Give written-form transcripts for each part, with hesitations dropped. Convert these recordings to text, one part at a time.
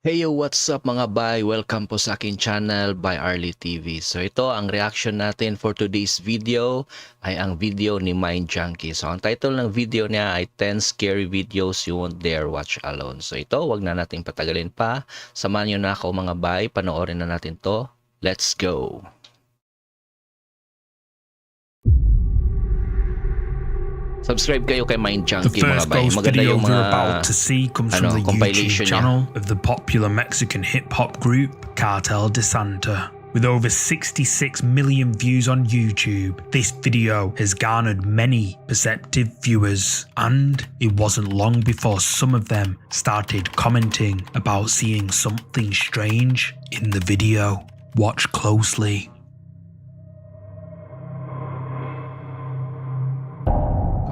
Hey yo, what's up mga bay? Welcome po sa aking channel by Arlie TV. So ito, ang reaction natin for today's video ay ang video ni Mind Junkie. So ang title ng video niya ay 10 Scary Videos You Won't Dare Watch Alone. So ito, wag na nating patagalin pa. Samahan nyo na ako mga bay, panoorin na natin to. Let's go! Subscribe kayo kay Mind Junkie mga bay. Maganda yung mga about to see comes from the YouTube channel of the popular Mexican hip-hop group Cartel de Santa. With over 66 million views on YouTube, this video has garnered many perceptive viewers, and it wasn't long before some of them started commenting about seeing something strange in the video. Watch closely.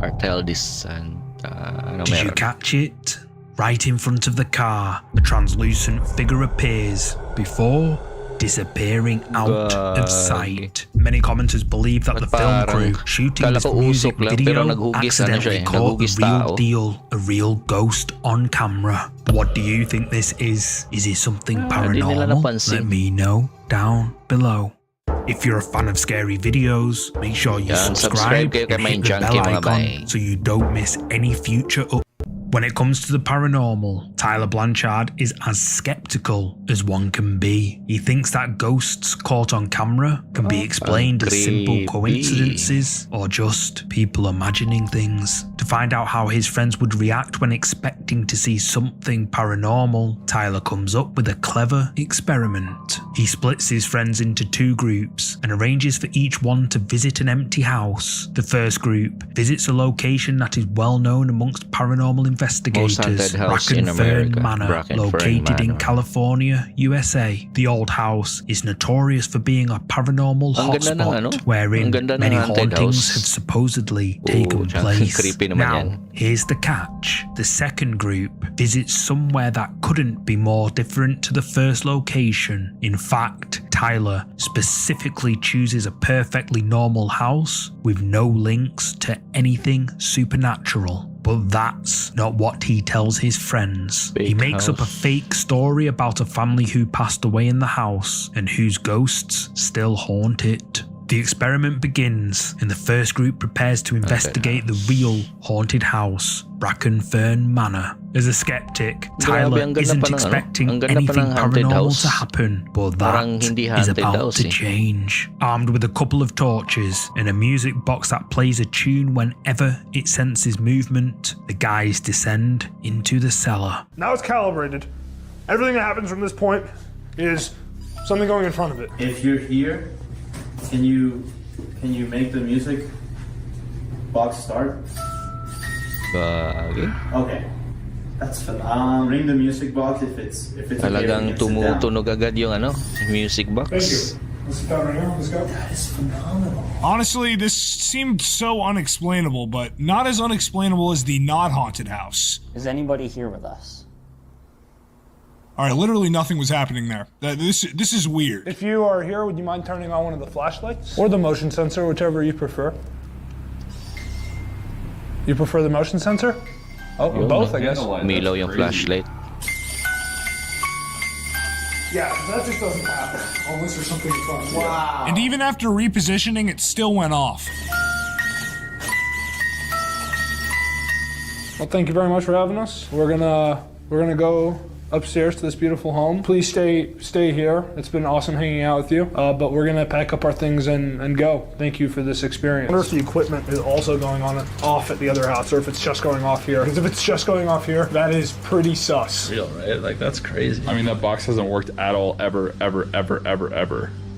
Cartel de Santa. Did you catch it? Right in front of the car, a translucent figure appears before disappearing out of sight. Many commenters believe that the film crew shooting this music video accidentally caught the real deal, a real ghost on camera. What do you think this is? Is it something paranormal? Let me know down below. If you're a fan of scary videos, make sure you subscribe and hit the bell icon so you don't miss any future updates. When it comes to the paranormal, Tyler Blanchard is as skeptical as one can be. He thinks that ghosts caught on camera can be explained as simple coincidences or just people imagining things. To find out how his friends would react when expecting to see something paranormal, Tyler comes up with a clever experiment. He splits his friends into two groups and arranges for each one to visit an empty house. The first group visits a location that is well known amongst paranormal investigators, Brackenfern Manor, located in California, USA. The old house is notorious for being a paranormal hotspot, wherein many hauntings have supposedly taken place. Now, here's the catch. The second group visits somewhere that couldn't be more different to the first location. In fact, Tyler specifically chooses a perfectly normal house with no links to anything supernatural. But that's not what he tells his friends. He makes up a fake story about a family who passed away in the house and whose ghosts still haunt it. The experiment begins, and the first group prepares to investigate the real haunted house, Brackenfern Manor. As a skeptic, Tyler isn't expecting anything paranormal to happen, but that is about to change. Armed with a couple of torches and a music box that plays a tune whenever it senses movement, the guys descend into the cellar. Now it's calibrated. Everything that happens from this point is something going in front of it. If you're here, can you make the music box start? Okay. That's phenomenal. Ring the music box if it's Talagang tumutunog agad yung music box. Thank you. Let's sit down right now. Let's go. That is phenomenal. Honestly, this seemed so unexplainable, but not as unexplainable as the not haunted house. Is anybody here with us? All right, literally nothing was happening there. This is weird. If you are here, would you mind turning on one of the flashlights? Or the motion sensor, whichever you prefer. You prefer the motion sensor? Oh, both, I guess. Milaw yung flashlight. Yeah, that just doesn't happen. Unless there's something in front of you. Wow. And even after repositioning, it still went off. Well, thank you very much for having us. We're gonna go upstairs to this beautiful home. Please stay here. It's been awesome hanging out with you. But we're gonna pack up our things and go. Thank you for this experience. I wonder if the equipment is also going on off at the other house, or if it's just going off here. Because if it's just going off here, that is pretty sus. Real, right? Like, that's crazy. I mean, that box hasn't worked at all, ever.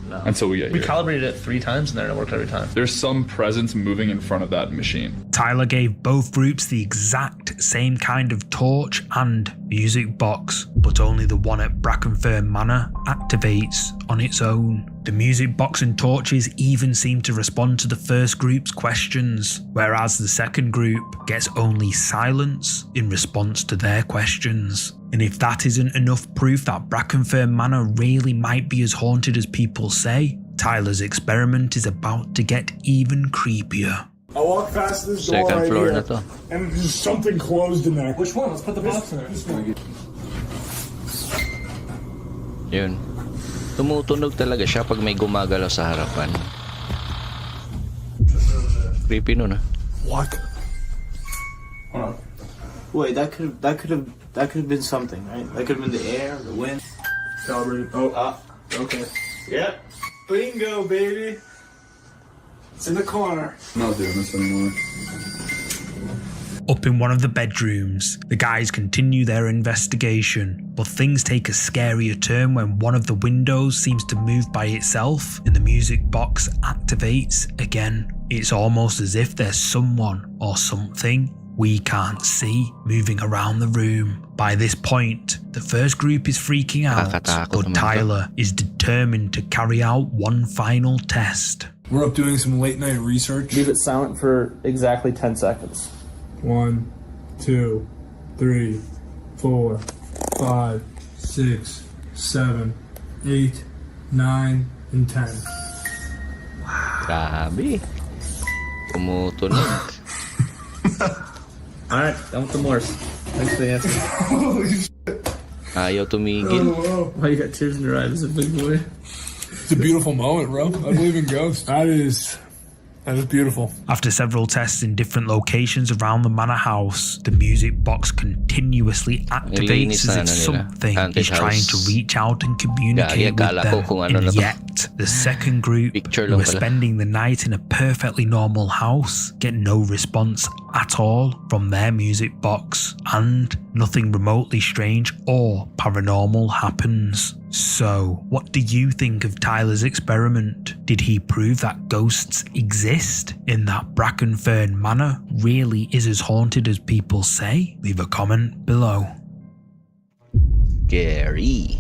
No. Until we get here. We calibrated it 3 times and then it worked every time. There's some presence moving in front of that machine. Tyler gave both groups the exact same kind of torch and music box, but only the one at Brackenfern Manor activates on its own. The music box and torches even seem to respond to the first group's questions, whereas the second group gets only silence in response to their questions. And if that isn't enough proof that Brackenfern Manor really might be as haunted as people say, Tyler's experiment is about to get even creepier. I walk past this door Second right floor here, na to. and there's something closed in there. Which one? Let's put the box in there. Yun. Tumutunog talaga siya pag may gumagalaw sa harapan. Creepy nun, ah. What? Hold on. Wait, that could have been something, right? That could have been the air, the wind. Calibrated. Oh, okay. Yep. Bingo, baby. It's in the corner. I'm not doing this anymore. Up in one of the bedrooms, the guys continue their investigation, but things take a scarier turn when one of the windows seems to move by itself and the music box activates again. It's almost as if there's someone or something we can't see moving around the room. By this point, the first group is freaking out, but Tyler is determined to carry out one final test. We're up doing some late night research. Leave it silent for exactly 10 seconds. 1, 2, 3, 4, 5, 6, 7, 8, 9, and 10. Grabe. Tumutunog. Alright, done with the Morse. Thanks for the answer. Ayaw tumigil. Why you got tears in your eyes? This is a big boy. It's a beautiful moment, bro. I believe in ghosts. That is beautiful. After several tests in different locations around the manor house, the music box continuously activates as if something is trying to reach out and communicate with them. And yet, the second group, who are spending the night in a perfectly normal house, get no response at all from their music box, and nothing remotely strange or paranormal happens. So, what do you think of Tyler's experiment? Did he prove that ghosts exist? In that Brackenfern Manor really is as haunted as people say? Leave a comment below. Scary.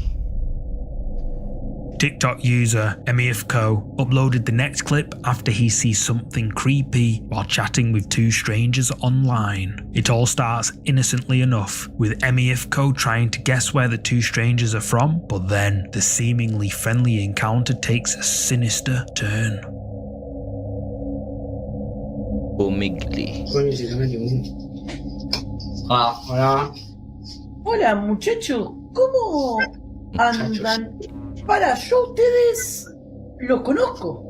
TikTok user MFCO uploaded the next clip after he sees something creepy while chatting with two strangers online. It all starts innocently enough, with MFCO trying to guess where the two strangers are from, but then the seemingly friendly encounter takes a sinister turn. Bumigli. Hola muchachos, ¿cómo andan? Para, yo ustedes los conozco.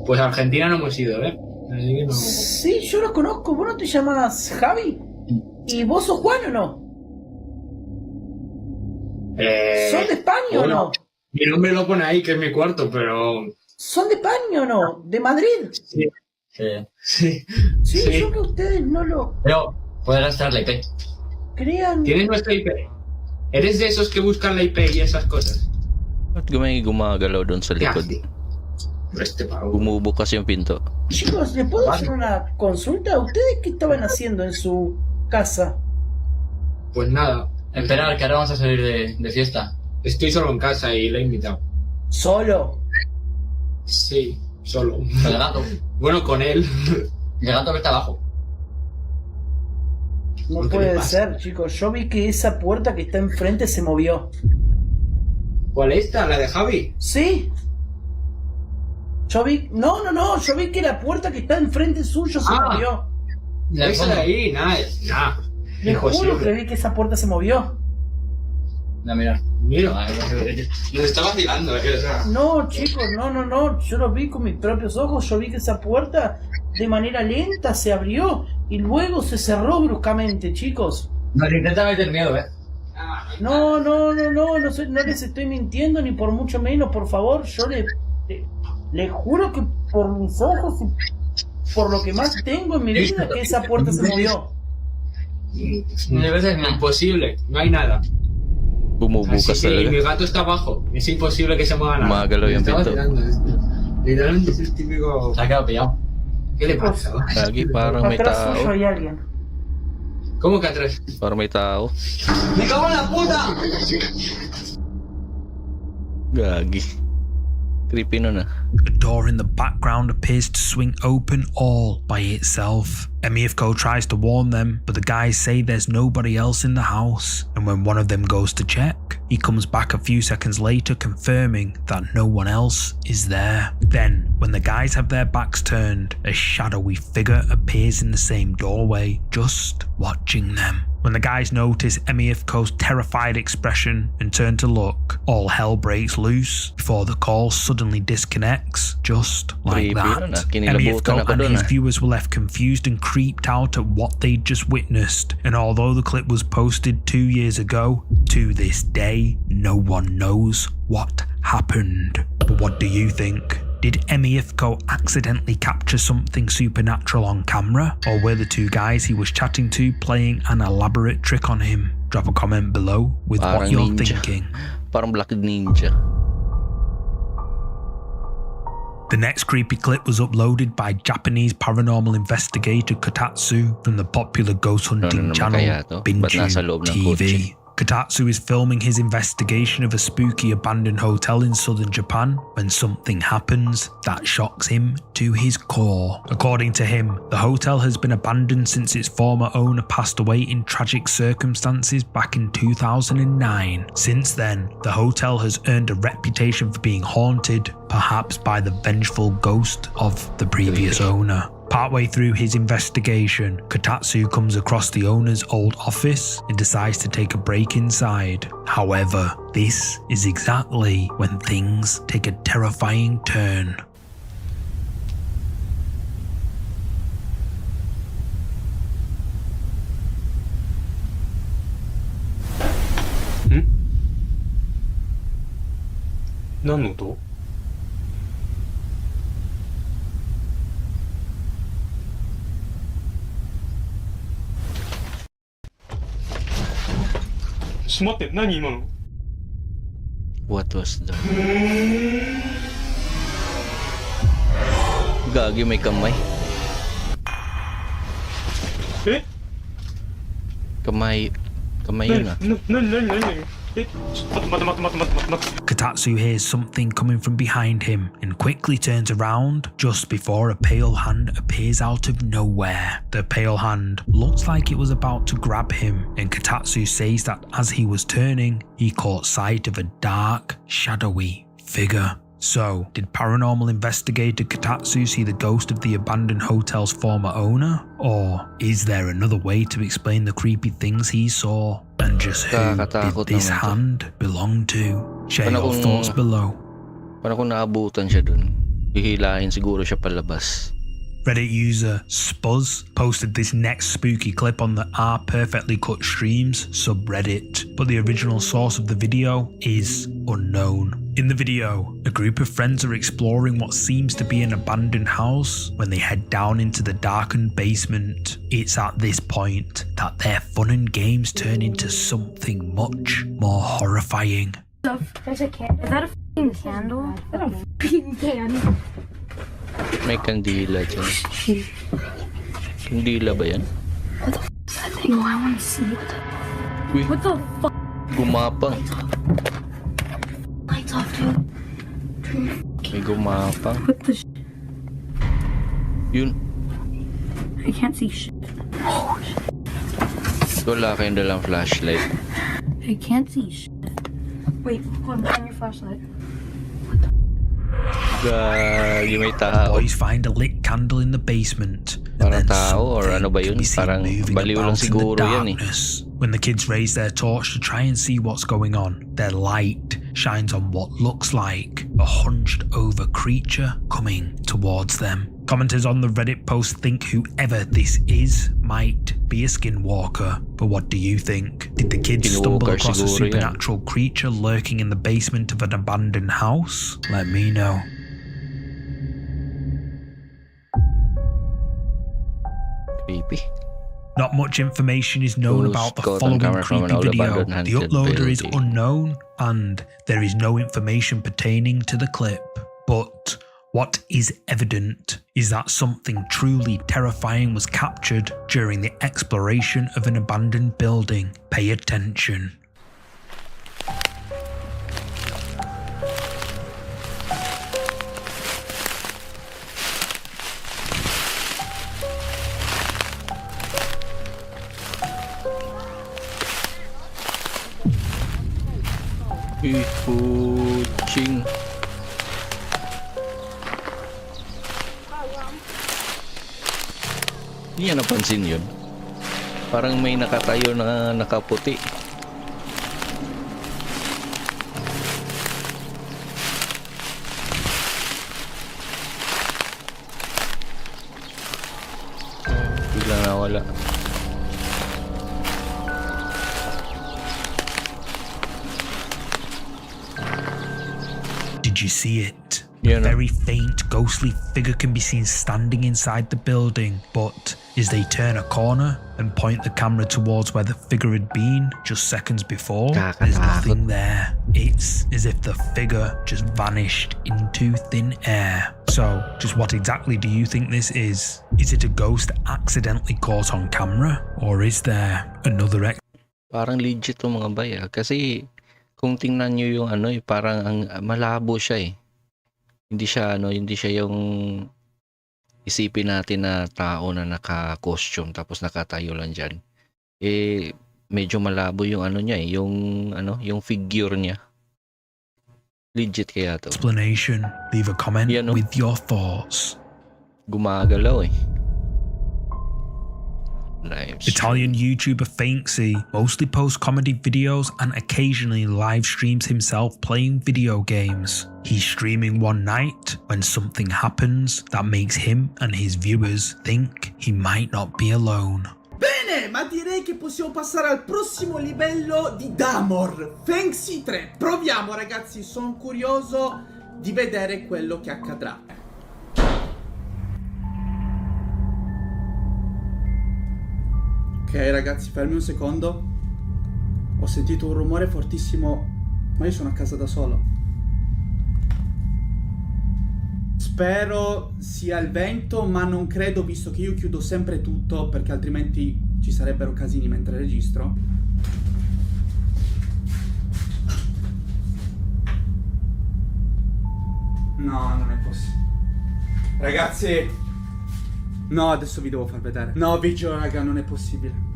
Pues a Argentina no hemos ido, ¿eh? Así que no. Sí, yo los conozco. ¿Vos no te llamas Javi? ¿Y vos sos Juan o no? ¿Son de España o no? Mi nombre lo pone ahí, que es mi cuarto, pero... ¿Son de España o no? ¿De Madrid? Sí. Sí. Sí, yo que ustedes no lo Pero puedes gastar la IP. crean. ¿Tienes nuestra IP? ¿Eres de esos que buscan la IP y esas cosas? Ba't may gumagalaw doon sa likod? Bumubukas yung pinto. Chicos, ¿les puedo hacer una consulta? ¿Ustedes qué estaban haciendo en su casa? Pues nada. Esperar, que ahora vamos a salir de fiesta. Estoy solo en casa y le he invitado. ¿Solo? Sí, solo. Con el gato. Bueno, con él. El gato que está abajo. No ¿Qué le puede pasa? ser, chicos. Yo vi que esa puerta que está enfrente se movió. ¿Cuál es esta? ¿La de Javi? ¿Sí? Yo vi... No. Yo vi que la puerta que está enfrente suyo se movió. Esa de ahí, nada. Les juro que vi que esa puerta se movió. No, mira. Mira, nos está vacilando, o sea. No, chicos, no. Yo lo vi con mis propios ojos. Yo vi que esa puerta de manera lenta se abrió y luego se cerró bruscamente, chicos. Nos intenta meter miedo, ¿eh? No les estoy mintiendo ni por mucho menos, por favor. Yo les juro que por mis ojos y por lo que más tengo en mi vida que esa puerta se movió. Imposible, no hay nada. Bumubukas Así que mi talaga. gato está abajo, es imposible que se mueva nada. Gumagalaw yung Estaba pinto. tirando esto. Literalmente es el típico... Se ha quedado pillado. ¿Qué le pasa? Lagi parang may Atrás tao. suyo hay alguien. ¿Cómo que atrás? Parang may tao. ¡Me cago en la puta! Gagi. Creepy nun, ah. a door in the background appears to swing open all by itself. Emievko tries to warn them, but the guys say there's nobody else in the house, and when one of them goes to check, he comes back a few seconds later confirming that no one else is there. Then, when the guys have their backs turned, a shadowy figure appears in the same doorway, just watching them. When the guys notice Emievko's terrified expression and turn to look, all hell breaks loose before the call suddenly disconnects, just like that. Emievko and his viewers were left confused and creeped out at what they'd just witnessed, and although the clip was posted 2 years ago, to this day, no one knows what happened. But what do you think? Did Emievko accidentally capture something supernatural on camera, or were the two guys he was chatting to playing an elaborate trick on him? Drop a comment below with what you're thinking. Parang Black Ninja. The next creepy clip was uploaded by Japanese paranormal investigator Kotatsu from the popular ghost hunting channel Binju TV. Kotatsu is filming his investigation of a spooky abandoned hotel in southern Japan when something happens that shocks him to his core. According to him, the hotel has been abandoned since its former owner passed away in tragic circumstances back in 2009. Since then, the hotel has earned a reputation for being haunted, perhaps by the vengeful ghost of the previous owner. Partway through his investigation, Kotatsu comes across the owner's old office and decides to take a break inside. However, this is exactly when things take a terrifying turn. Nanoto? ちょっと待って、何今の What was that? Gagi, may kamay. Eh? Kamay yun ah. Kotatsu hears something coming from behind him and quickly turns around just before a pale hand appears out of nowhere. The pale hand looks like it was about to grab him, and Kotatsu says that as he was turning, he caught sight of a dark, shadowy figure. So, did paranormal investigator Kotatsu see the ghost of the abandoned hotel's former owner? Or is there another way to explain the creepy things he saw? And just who did this hand belong to? Share your thoughts below. Paano kung naabutan siya dun? Hihilahin siguro siya palabas. Reddit user Spuzz posted this next spooky clip on the Are Perfectly Cut Streams subreddit, but the original source of the video is unknown. In the video, a group of friends are exploring what seems to be an abandoned house when they head down into the darkened basement. It's at this point that their fun and games turn into something much more horrifying. There's a candle. Is that a f***ing candle? Is that a f***ing candle? May kandila dyan. Kandila ba yan? What the f*** is that thing? Oh, I want to see what the... Uy, What the f***? gumapang. Lights off, dude. May gumapang. What the sh... Yun. I can't see shit. Oh, shit. Wala kayong dalang flashlight. I can't see shit. Wait, hold on, turn your flashlight. Gagi, may tao. Boys find a lit candle in the basement. Parang tao or ano ba yun? Parang baliw lang siguro yan eh. When the kids raise their torch to try and see what's going on, their light shines on what looks like a hunched over creature coming towards them. Commenters on the Reddit post think whoever this is might be a skinwalker, but what do you think? Did the kids stumble across a supernatural creature lurking in the basement of an abandoned house? Let me know. Creepy. Not much information is known about the following creepy video. The uploader is unknown and there is no information pertaining to the clip. But what is evident is that something truly terrifying was captured during the exploration of an abandoned building. Pay attention. Kuching. Hindi niya napansin yun. Parang may nakatayo na nakaputi. Biglang nawala. Did you see it? Yeah, A no. very faint, ghostly figure can be seen standing inside the building, but as they turn a corner and point the camera towards where the figure had been just seconds before, there's nothing there. It's as if the figure just vanished into thin air. So, just what exactly do you think this is? Is it a ghost accidentally caught on camera? Or is there another Parang legit to mga bay kasi kung tingnan nyo yung ano parang ang malabo siya eh. Hindi siya yung isipin natin na tao na naka-costume tapos nakatayo lang diyan. Eh medyo malabo yung ano niya eh, yung figure niya. Legit kaya to. explanation? Leave a comment with your thoughts. Gumagalaw eh. Italian YouTuber Faintsy mostly posts comedy videos and occasionally live streams himself playing video games. He's streaming one night when something happens that makes him and his viewers think he might not be alone. Bene, ma direi che possiamo passare al prossimo livello di Damor, Faintsy 3. Proviamo ragazzi, sono curioso di vedere quello che accadrà. Ok ragazzi, fermi un secondo. Ho sentito un rumore fortissimo, ma io sono a casa da solo. Spero sia il vento, ma non credo, visto che io chiudo sempre tutto, perché altrimenti ci sarebbero casini mentre registro. No, non è possibile. Ragazzi, no, adesso vi devo far vedere. No, vi giuro raga, non è possibile.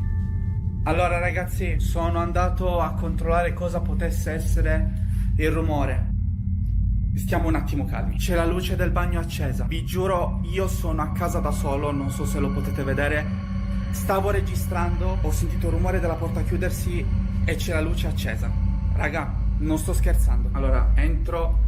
Allora ragazzi, sono andato a controllare cosa potesse essere il rumore. Stiamo un attimo calmi. C'è la luce del bagno accesa. Vi giuro, io sono a casa da solo, non so se lo potete vedere. Stavo registrando, ho sentito il rumore della porta chiudersi e c'è la luce accesa. Raga, non sto scherzando. Allora, entro.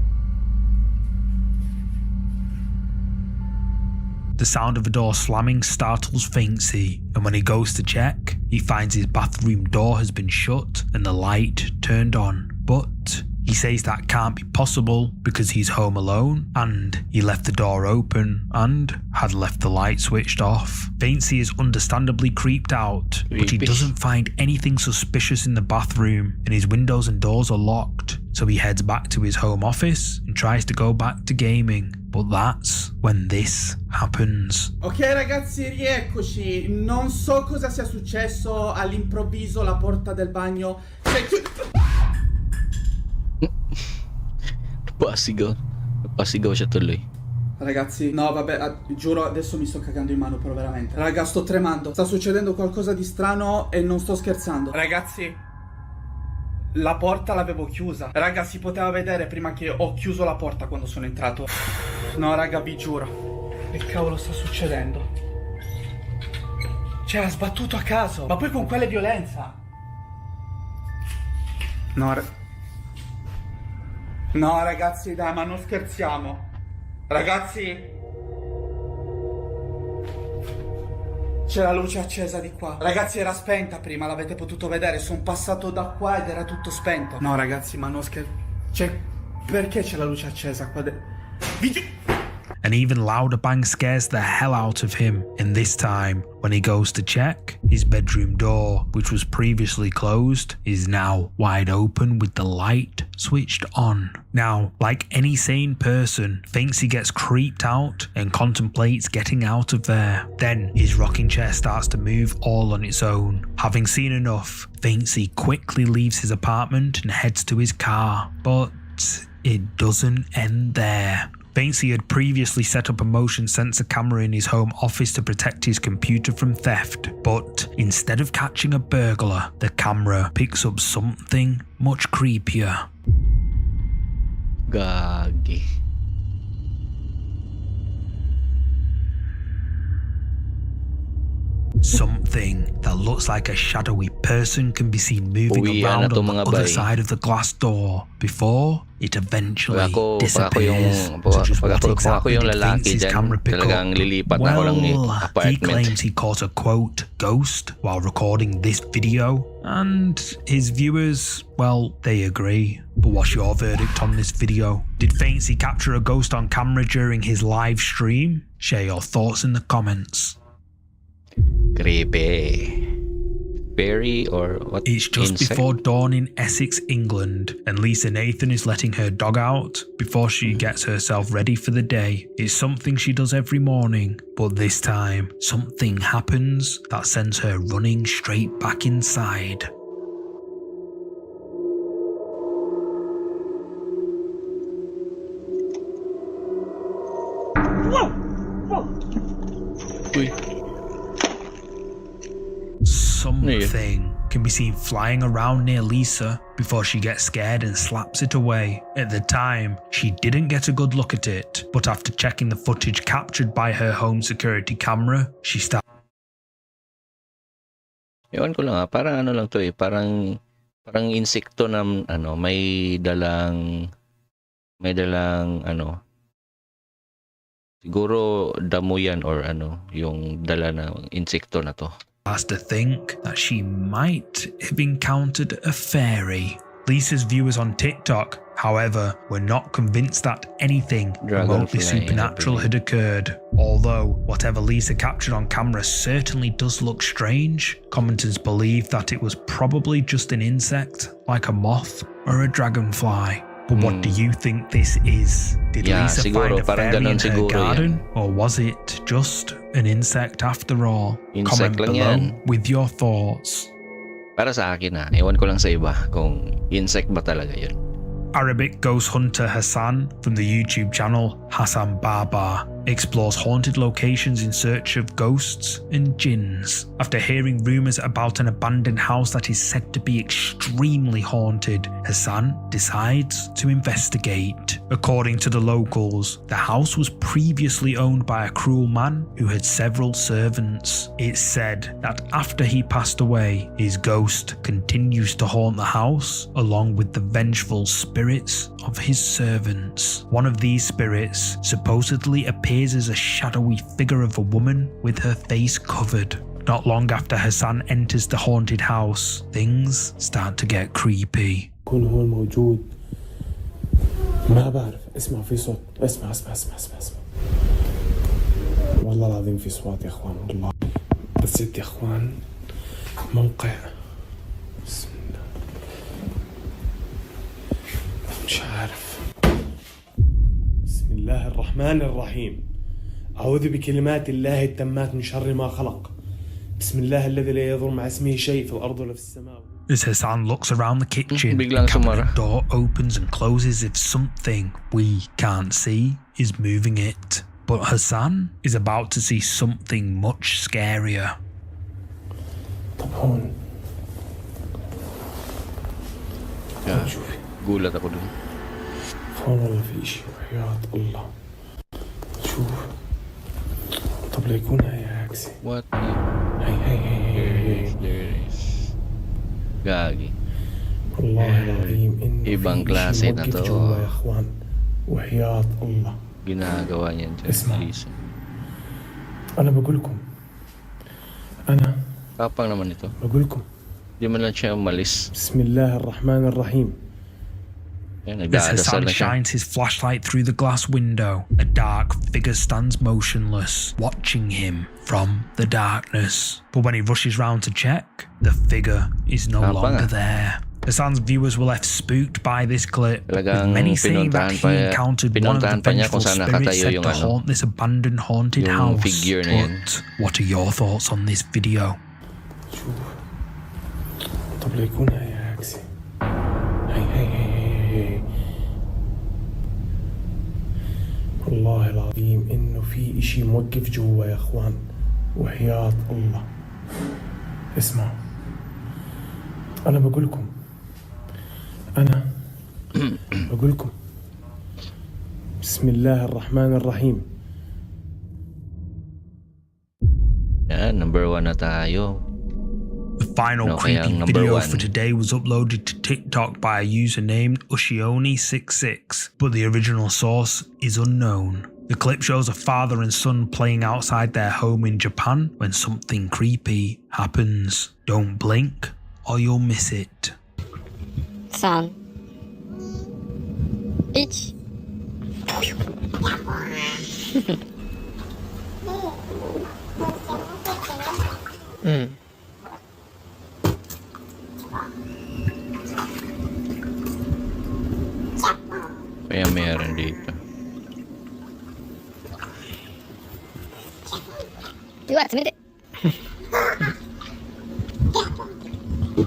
The sound of a door slamming startles Faintsy, and when he goes to check, he finds his bathroom door has been shut and the light turned on. But he says that can't be possible because he's home alone and he left the door open and had left the light switched off. Faintsy is understandably creeped out, but he doesn't find anything suspicious in the bathroom and his windows and doors are locked. So he heads back to his home office and tries to go back to gaming. But that's when this happens. Ok ragazzi, rieccoci. Non so cosa sia successo, all'improvviso la porta del bagno si è chiusa. Pasigaw siya tuloy. Ragazzi, no vabbè, giuro adesso mi sto cagando in mano però veramente. Raga, sto tremando. Sta succedendo qualcosa di strano e non sto scherzando. Ragazzi, la porta l'avevo chiusa. Raga, si poteva vedere prima che ho chiuso la porta quando sono entrato. No raga, vi giuro. Che cavolo sta succedendo? Cioè, ha sbattuto a caso. Ma poi con quale violenza? No ragazzi, dai, ma non scherziamo. Ragazzi, c'è la luce accesa di qua. Ragazzi, era spenta prima, l'avete potuto vedere. Sono passato da qua ed era tutto spento. No ragazzi, ma non scherzo. Cioè, perché c'è la luce accesa qua? An even louder bang scares the hell out of him, and this time, when he goes to check, his bedroom door, which was previously closed, is now wide open with the light switched on. Now, like any sane person, Faintsy gets creeped out and contemplates getting out of there. Then, his rocking chair starts to move all on its own. Having seen enough, Faintsy quickly leaves his apartment and heads to his car. But it doesn't end there. Faintsy had previously set up a motion sensor camera in his home office to protect his computer from theft, but instead of catching a burglar, the camera picks up something much creepier. Gagi. Something that looks like a shadowy person can be seen moving Uwian na around to on the mga other bay. side of the glass door before it eventually Pag ako disappears. So just what kung ako exactly yung did lalaki Vince's dyan, camera pick talagang up? lilipat na ako ng Well, he apartment. claims he caught a quote ghost while recording this video, and his viewers, well, they agree. But what's your verdict on this video? Did Fancy capture a ghost on camera during his live stream? Share your thoughts in the comments. Creepy. Fairy or what? It's just Insect? before dawn in Essex, England, and Lisa Nathan is letting her dog out before she gets herself ready for the day. It's something she does every morning, but this time, something happens that sends her running straight back inside. Uy. Something can be seen flying around near Lisa before she gets scared and slaps it away. At the time, she didn't get a good look at it, but after checking the footage captured by her home security camera, she started. Ewan ko lang parang ano lang to parang insekto na ano, may dalang ano, siguro damo yan or ano, yung dala ng insekto na to. Has to think that she might have encountered a fairy. Lisa's viewers on TikTok, however, were not convinced that anything remotely supernatural had occurred. Although whatever Lisa captured on camera certainly does look strange, commenters believe that it was probably just an insect, like a moth or a dragonfly. But what do you think this is? Did Lisa find a fairy in her garden? Or was it just an insect after all? Insect Comment lang below yan. with your thoughts. Para sa akin ewan ko lang sa iba kung insect ba talaga yun. Arabic ghost hunter Hassan from the YouTube channel Hassan Baba explores haunted locations in search of ghosts and jinns. After hearing rumours about an abandoned house that is said to be extremely haunted, Hassan decides to investigate. According to the locals, the house was previously owned by a cruel man who had several servants. It's said that after he passed away, his ghost continues to haunt the house along with the vengeful spirits of his servants. One of these spirits supposedly appears as a shadowy figure of a woman with her face covered. Not long after Hassan enters the haunted house, things start to get creepy. كون هو الموجود ما بعرف اسمع في صوت اسمع والله العظيم في صوت يا اخوان والله بس يا اخوان موقع بسم الله مش عارف بسم الله الرحمن الرحيم أعوذ بكلمات الله التامات من شر ما خلق بسم الله الذي لا يضر مع اسمه شيء في الأرض ولا في السماء. As Hassan looks around the kitchen, the Biglang cabinet sumara. door opens and closes as if something we can't see is moving it. But Hassan is about to see something much scarier. طب هون Gulat ako dun. هون والله في إشي وحياة الله شوف طب ليكون هاي عكسي What? هي Gagi. والله العظيم إنه Ibang في klase إشي na موقف to. جوا يا إخوان وحياة الله. Ginagawa niyan dyan. Isma. Lisa. أنا بقول لكم أنا Kapang naman ito. بقول لكم Di man lang siya umalis. بسم الله الرحمن الرحيم. Yan, As nagdadasal Hassan na siya. shines his flashlight through the glass window, a dark figure stands motionless, watching him from the darkness. But when he rushes round to check, the figure is no longer there. Hassan's viewers were left spooked by this clip, with Talagang many saying that he encountered one of the pinuntahan pa niya vengeful kung saan spirits nakatayo said yung to haunt this abandoned haunted yung house. figure na yan. But what are your thoughts on this video? شوف طب ليكون هاي عكسي هي والله العظيم إنه في إشي موقف جوا يا إخوان وحياة الله. اسمع أنا بقول لكم بسم الله الرحمن الرحيم. Yan, number 1 na tayo. The final Okay, creepy ang number video 1. for today was uploaded to TikTok by a user named Ushioni66, but the original source is unknown. The clip shows a father and son playing outside their home in Japan when something creepy happens. Don't blink or you'll miss it. 3、1。Kaya meron dito. うわ、冷て。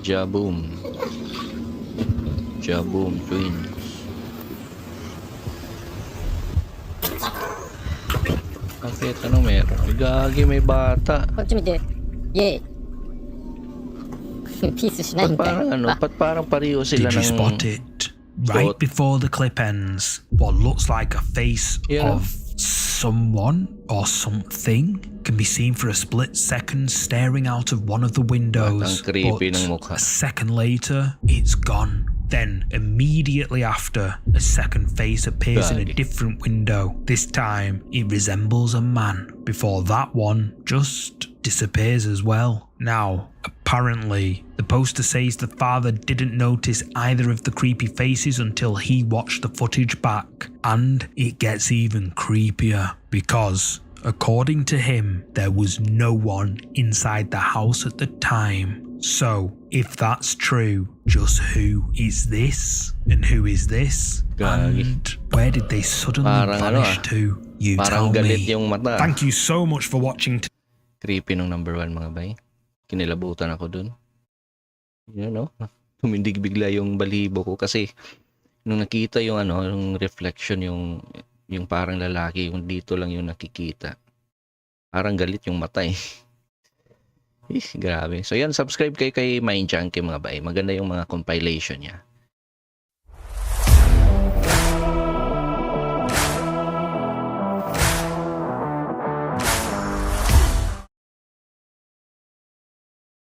Jaboom. Jaboom twins. Bakit? Ano meron? Gagi, may bata. こっち見て。イェイ。ピースしないん Ba't かい。 parang ano? Ba't parang pareho sila Did you ng... spot it? Right before the clip ends, what looks like a face Yeah. of someone or something can be seen for a split second staring out of one of the windows, Ang creepy but ng mukha. a second later, it's gone. Then, immediately after, a second face appears in a Gagi. different window. This time, it resembles a man, before that one just disappears as well. Now, apparently, the poster says the father didn't notice either of the creepy faces until he watched the footage back. And it gets even creepier, because, according to him, there was no one inside the house at the time. So, if that's true, just who is this? And who is this? Gagi. And where did they suddenly Parang ano vanish to? You Parang tell galit me. yung mata. Thank you so much for watching. Creepy nung number 1, mga bay. Kinilabutan ako dun. You know, tumindig bigla yung balibo ko kasi nung nakita yung ano, yung reflection, yung parang lalaki, yung dito lang yung nakikita. Parang galit yung mata eh. Grabe. So yan, subscribe kayo kay Mind Junkie, mga bay. Maganda yung mga compilation niya.